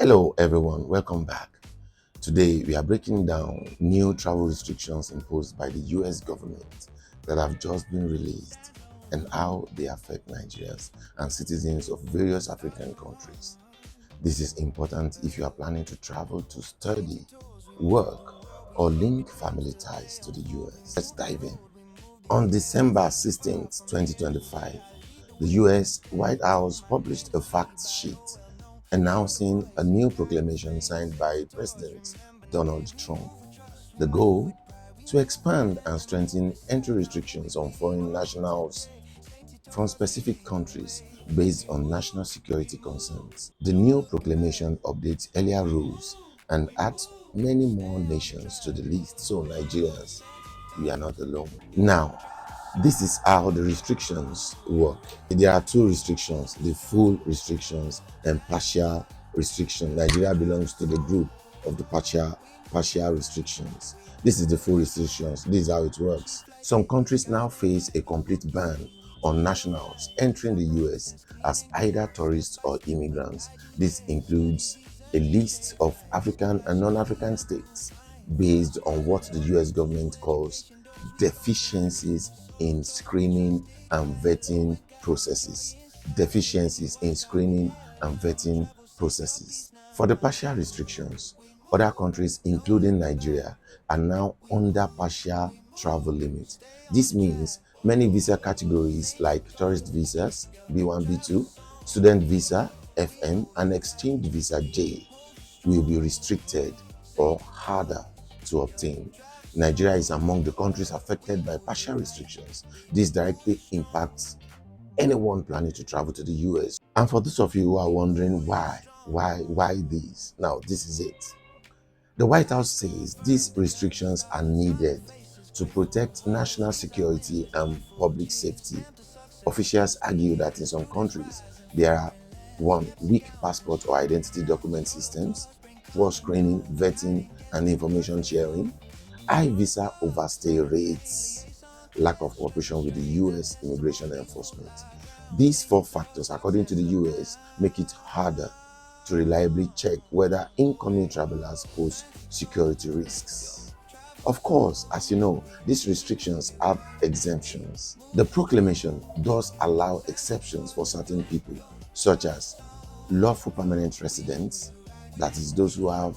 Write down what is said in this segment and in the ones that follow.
Hello everyone, welcome back. Today we are breaking down new travel restrictions imposed by the US government that have just been released and how they affect Nigerians and citizens of various African countries. This is important if you are planning to travel to study, work, or link family ties to the US. Let's dive in. On December 16th, 2025, the US White House published a fact sheet announcing a new proclamation signed by President Donald Trump. The goal? To expand and strengthen entry restrictions on foreign nationals from specific countries based on national security concerns. The new proclamation updates earlier rules and adds many more nations to the list, so Nigerians, we are not alone. Now, this is how the restrictions work. There are two restrictions, the full restrictions and partial restriction. Nigeria belongs to the group of the partial restrictions. This is the full restrictions. This is how it works. Some countries now face a complete ban on nationals entering the US as either tourists or immigrants. This includes a list of African and non-African states based on what the US government calls deficiencies in screening and vetting processes. Deficiencies in screening and vetting processes. For the partial restrictions, other countries, including Nigeria, are now under partial travel limits. This means many visa categories like tourist visas, B1, B2, student visa, FM, and exchange visa, J, will be restricted or harder to obtain. Nigeria is among the countries affected by partial restrictions. This directly impacts anyone planning to travel to the US. And for those of you who are wondering why these? Now, this is it. The White House says these restrictions are needed to protect national security and public safety. Officials argue that in some countries, there are 1. Weak passport or identity document systems, poor screening, vetting, and information sharing, high visa overstay rates, lack of cooperation with the US immigration enforcement. These 4 factors, according to the US, make it harder to reliably check whether incoming travelers pose security risks. Of course, as you know, these restrictions have exemptions. The proclamation does allow exceptions for certain people, such as lawful permanent residents, that is those who have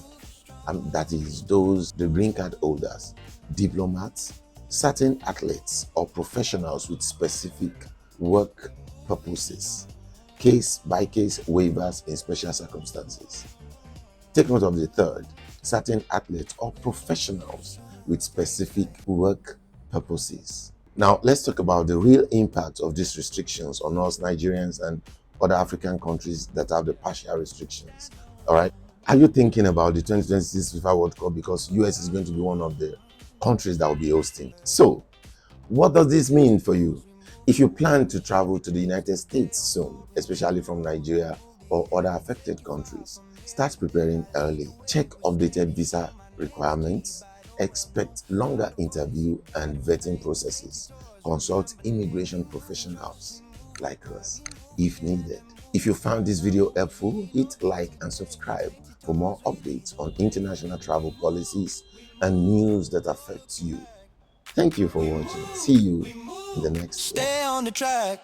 the green card holders, diplomats, certain athletes or professionals with specific work purposes, case-by-case waivers in special circumstances. Take note of the third, certain athletes or professionals with specific work purposes. Now, let's talk about the real impact of these restrictions on us Nigerians and other African countries that have the partial restrictions. All right. Are you thinking about the 2026 FIFA World Cup because US is going to be one of the countries that will be hosting? So, what does this mean for you? If you plan to travel to the United States soon, especially from Nigeria or other affected countries, start preparing early. Check updated visa requirements. Expect longer interview and vetting processes. Consult immigration professionals like us if needed. If you found this video helpful, hit like and subscribe for more updates on international travel policies and news that affect you. Thank you for watching. See you in the next one. Stay on the track.